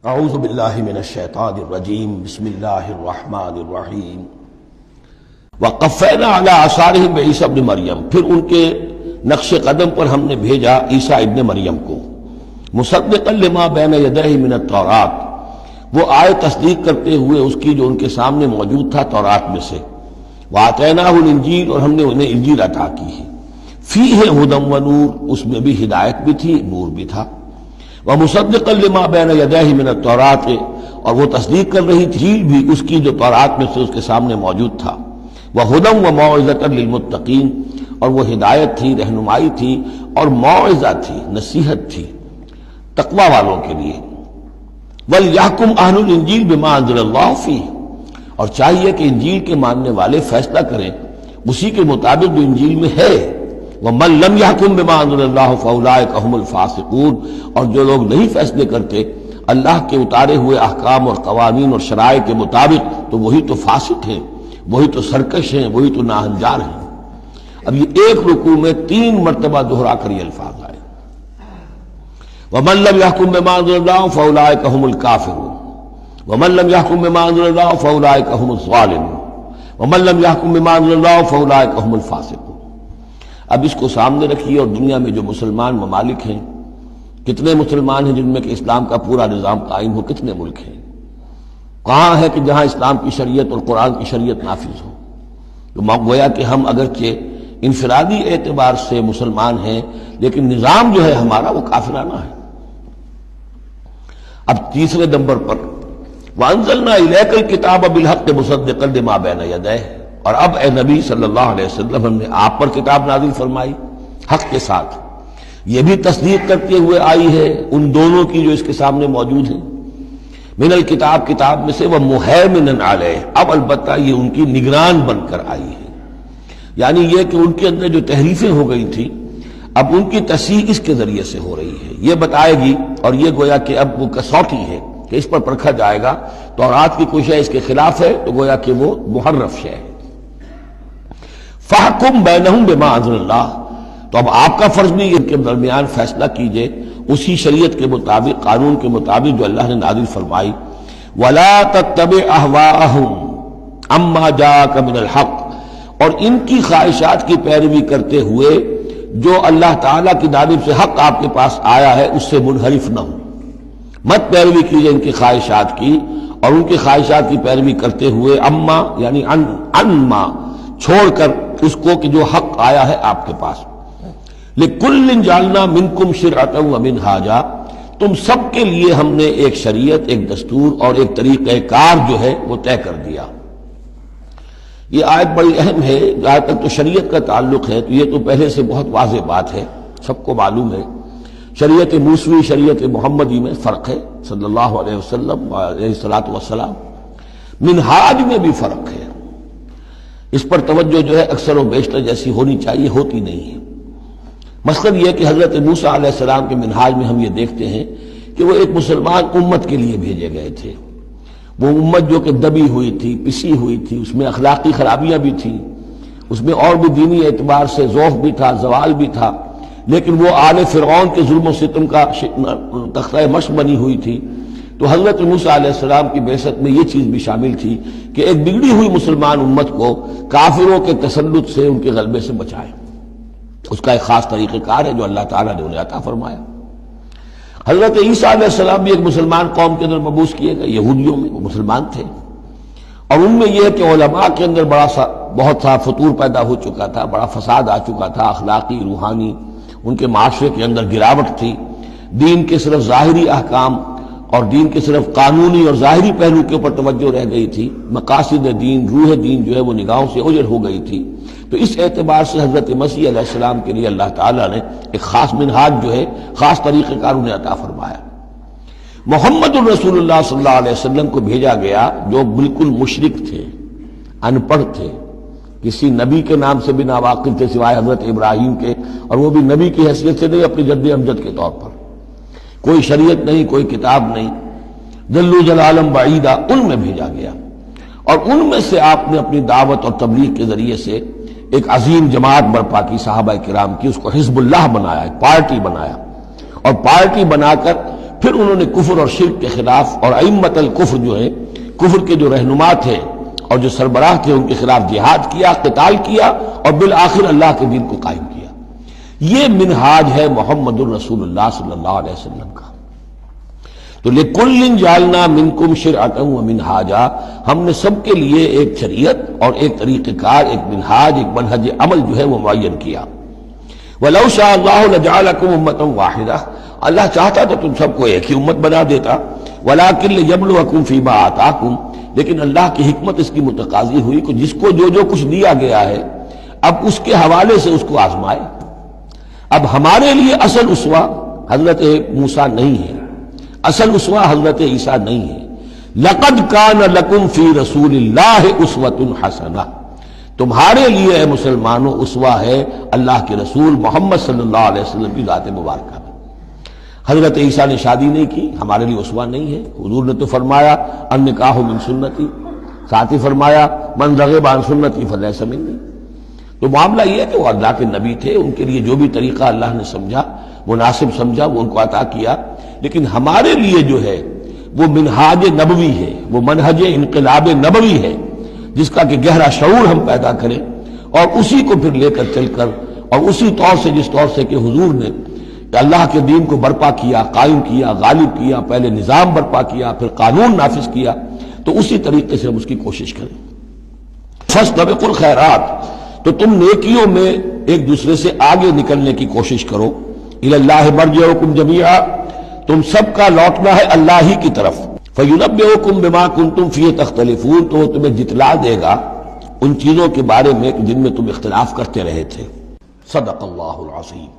اعوذ باللہ من الشیطان الرجیم بسم اللہ الرحمن الرحیم وقفینا علی آثارہم بعیسی ابن مریم، پھر ان کے نقش قدم پر ہم نے بھیجا عیسیٰ ابن مریم کو، مصدقا لما بین یدیہ من التوراۃ، وہ آئے تصدیق کرتے ہوئے اس کی جو ان کے سامنے موجود تھا تورات میں سے، وآتیناہ الانجیل، اور ہم نے انہیں انجیل عطا کی ہے، فیہ ھدی ونور، اس میں بھی ہدایت بھی تھی، نور بھی تھا، ومصدقا لما بین یدیہ من التوراۃ، اور وہ تصدیق کر رہی تھی بھی اس کی جو تورات میں سے اس کے سامنے موجود تھا، وہدی وموعظۃ للمتقین، اور وہ ہدایت تھی، رہنمائی تھی اور موعظہ تھی، نصیحت تھی تقوی والوں کے لیے۔ وَلْيَحْكُمْ أَهْلُ الْإِنْجِيلِ بِمَا أَنزَلَ اللَّهُ فِيهِ، اور چاہیے کہ انجیل کے ماننے والے فیصلہ کریں اسی کے مطابق جو انجیل میں ہے۔ وَمَن لَّمْ يَحْكُم بِمَا أَنزَلَ اللَّهُ فَأُولَٰئِكَ هُمُ الْفَاسِقُونَ، اور جو لوگ نہیں فیصلے کرتے اللہ کے اتارے ہوئے احکام اور قوانین اور شرائع کے مطابق تو وہی تو فاسق ہیں، وہی تو سرکش ہیں، وہی تو ناہنجار ہیں۔ اب یہ ایک رکوع میں 3 مرتبہ دہرا کر یہ الفاظ آئے، وَمَن لَّمْ يَحْكُم بِمَا أَنزَلَ اللَّهُ فَأُولَٰئِكَ هُمُ الْكَافِرُونَ وَمَن لَّمْ يَحْكُم بِمَا أَنزَلَ اللَّهُ فَأُولَٰئِكَ هُمُ الظَّالِمُونَ وَمَن لَّمْ يَحْكُم بِمَا أَنزَلَ اللَّهُ فَأُولَٰئِكَ هُمُ الْفَاسِقُونَ۔ اب اس کو سامنے رکھیے، اور دنیا میں جو مسلمان ممالک ہیں، کتنے مسلمان ہیں جن میں کہ اسلام کا پورا نظام قائم ہو، کتنے ملک ہیں، کہاں ہے کہ جہاں اسلام کی شریعت اور قرآن کی شریعت نافذ ہو؟ تو گویا کہ ہم اگرچہ انفرادی اعتبار سے مسلمان ہیں لیکن نظام جو ہے ہمارا وہ کافرانہ ہے۔ اب تیسرے نمبر پر وَأَنزَلْنَا إِلَيْكَ الْكِتَابَ بِالْحَقِّ مُصَدِّقًا لِمَا بَيْنَ يَدَيْهِ، اور اب اے نبی صلی اللہ علیہ وسلم ہم نے آپ پر کتاب نازل فرمائی حق کے ساتھ، یہ بھی تصدیق کرتے ہوئے آئی ہے ان دونوں کی جو اس کے سامنے موجود ہیں، من الکتاب، کتاب میں سے، وَمُهَيْمِنًا عَلَيْهِ، اب البتہ یہ ان کی نگران بن کر آئی ہے، یعنی یہ کہ ان کے اندر جو تحریفیں ہو گئی تھی اب ان کی تصحیح اس کے ذریعے سے ہو رہی ہے، یہ بتائے گی، اور یہ گویا کہ اب وہ کسوٹی ہے کہ اس پر پرکھا جائے گا، تورات کی کوئی شے اس کے خلاف ہے تو گویا کہ وہ محرف شے ہے۔ فَحْكُم بَيْنَهُم بِمَا أَنزَلَ اللَّهُ، تو اب آپ کا فرض بھی ان کے درمیان فیصلہ کیجئے اسی شریعت کے مطابق، قانون کے مطابق جو اللہ نے نازل فرمائی۔ وَلَا تَتَّبِعْ أَهْوَاءَهُمْ عَمَّا جَاءَكَ مِنَ الْحَقِّ، اور ان کی خواہشات کی پیروی کرتے ہوئے جو اللہ تعالیٰ کی جانب سے حق آپ کے پاس آیا ہے اس سے منحرف نہ ہو، مت پیروی کیجئے ان کی خواہشات کی، اور ان کی خواہشات کی پیروی کرتے ہوئے اما یعنی انما چھوڑ کر اس کو کہ جو حق آیا ہے آپ کے پاس۔ لِكُلٍّ جَعَلْنَا مِنْكُمْ شِرْعَةً وَمِنْهَاجًا، تم سب کے لیے ہم نے ایک شریعت، ایک دستور اور ایک طریقہ کار جو ہے وہ طے کر دیا۔ یہ آیت بڑی اہم ہے، جہاں تک تو شریعت کا تعلق ہے تو یہ تو پہلے سے بہت واضح بات ہے، سب کو معلوم ہے، شریعت موسوی شریعت محمدی میں فرق ہے، صلی اللہ علیہ وسلم علیہ الصلوۃ والسلام، منہاج میں بھی فرق ہے، اس پر توجہ جو ہے اکثر و بیشتر جیسی ہونی چاہیے ہوتی نہیں ہے۔ مثلاً یہ کہ حضرت موسیٰ علیہ السلام کے منہاج میں ہم یہ دیکھتے ہیں کہ وہ ایک مسلمان امت کے لیے بھیجے گئے تھے، وہ امت جو کہ دبی ہوئی تھی، پسی ہوئی تھی، اس میں اخلاقی خرابیاں بھی تھیں، اس میں اور بھی دینی اعتبار سے ذوف بھی تھا، زوال بھی تھا، لیکن وہ آل فرعون کے ظلم و ستم کا تختہ مشق بنی ہوئی تھی۔ تو حضرت موسیٰ علیہ السلام کی بعثت میں یہ چیز بھی شامل تھی کہ ایک بگڑی ہوئی مسلمان امت کو کافروں کے تسلط سے، ان کے غلبے سے بچائے، اس کا ایک خاص طریقہ کار ہے جو اللہ تعالیٰ نے انہیں عطا فرمایا۔ حضرت عیسیٰ علیہ السلام بھی ایک مسلمان قوم کے اندر مبعوث کیے گئے، یہودیوں میں، وہ مسلمان تھے، اور ان میں یہ ہے کہ علماء کے اندر بہت سا فطور پیدا ہو چکا تھا، بڑا فساد آ چکا تھا، اخلاقی، روحانی، ان کے معاشرے کے اندر گراوٹ تھی، دین کے صرف ظاہری احکام اور دین کے صرف قانونی اور ظاہری پہلو کے اوپر توجہ رہ گئی تھی، مقاصد دین، روح دین جو ہے وہ نگاہوں سے اوجھل ہو گئی تھی۔ تو اس اعتبار سے حضرت مسیح علیہ السلام کے لیے اللہ تعالیٰ نے ایک خاص منہاج جو ہے، خاص طریقہ کار انہیں عطا فرمایا۔ محمد الرسول اللہ صلی اللہ علیہ وسلم کو بھیجا گیا جو بالکل مشرک تھے، ان پڑھ تھے، کسی نبی کے نام سے بھی ناواقف تھے سوائے حضرت ابراہیم کے، اور وہ بھی نبی کی حیثیت سے نہیں، اپنی جد امجد کے طور پر، کوئی شریعت نہیں، کوئی کتاب نہیں، ضلوا ضلالا بعیدا، ان میں بھیجا گیا، اور ان میں سے آپ نے اپنی دعوت اور تبلیغ کے ذریعے سے ایک عظیم جماعت برپا کی، صحابہ کرام کی، اس کو حزب اللہ بنایا، ایک پارٹی بنایا، اور پارٹی بنا کر پھر پھر انہوں نے کفر اور شرک کے خلاف اور ائمۃ الکفر جو ہیں، کفر کے جو رہنما تھے اور جو سربراہ تھے، ان کے خلاف جہاد کیا، قتال کیا، اور بالآخر اللہ کے دین کو قائم کیا۔ یہ منہاج ہے محمد الرسول اللہ صلی اللہ علیہ وسلم کا۔ تو لِكُلٍّ جَعَلْنَا مِنْكُمْ شِرْعَةً وَمِنْهَاجًا، ہم نے سب کے لیے ایک شریعت اور ایک طریقہ کار، ایک منہاج، ایک منہج عمل جو ہے وہ معین کیا۔ وَلَوْ شَاءَ اللَّهُ لَجَعَلَكُمْ أُمَّةً وَاحِدَةً، اللہ چاہتا تو تم سب کو ایک ہی امت بنا دیتا۔ وَلَٰكِن لِيَبْلُوَكُمْ فِي مَا آتَاكُمْ، لیکن اللہ کی حکمت اس کی متقاضی ہوئی کہ جس کو جو کچھ دیا گیا ہے اب اس کے حوالے سے اس کو آزمائے۔ اب ہمارے لیے اصل اسوہ حضرت موسیٰ نہیں ہے، اصل اسوہ حضرت عیسیٰ نہیں ہے۔ لَقَدْ كَانَ لَكُمْ فِي رَسُولِ اللَّهِ أُسْوَةٌ حَسَنَةٌ، تمہارے لیے اے مسلمانوں اسوہ ہے اللہ کے رسول محمد صلی اللہ علیہ وسلم کی ذات مبارکہ میں۔ حضرت عیسیٰ نے شادی نہیں کی، ہمارے لیے اسوہ نہیں ہے۔ حضور نے تو فرمایا النکاح من سنتی، ساتھ ہی فرمایا من رغب عن سنتی فلیس منی۔ تو معاملہ یہ ہے کہ وہ اللہ کے نبی تھے، ان کے لیے جو بھی طریقہ اللہ نے سمجھا، مناسب سمجھا، وہ ان کو عطا کیا، لیکن ہمارے لیے جو ہے وہ منہاج نبوی ہے، وہ منہج انقلاب نبوی ہے، جس کا کہ گہرا شعور ہم پیدا کریں اور اسی کو پھر لے کر چل کر، اور اسی طور سے جس طور سے کہ حضور نے اللہ کے دین کو برپا کیا، قائم کیا، غالب کیا، پہلے نظام برپا کیا، پھر قانون نافذ کیا، تو اسی طریقے سے ہم اس کی کوشش کریں۔ فاستبقوا الخیرات، تو تم نیکیوں میں ایک دوسرے سے آگے نکلنے کی کوشش کرو۔ الی اللہ مرجعکم جمیعا، تم سب کا لوٹنا ہے اللہ ہی کی طرف۔ فینبئکم بما کنتم فیہ تختلفون، تو وہ تمہیں جتلا دے گا ان چیزوں کے بارے میں جن میں تم اختلاف کرتے رہے تھے۔ صدق اللہ العظیم۔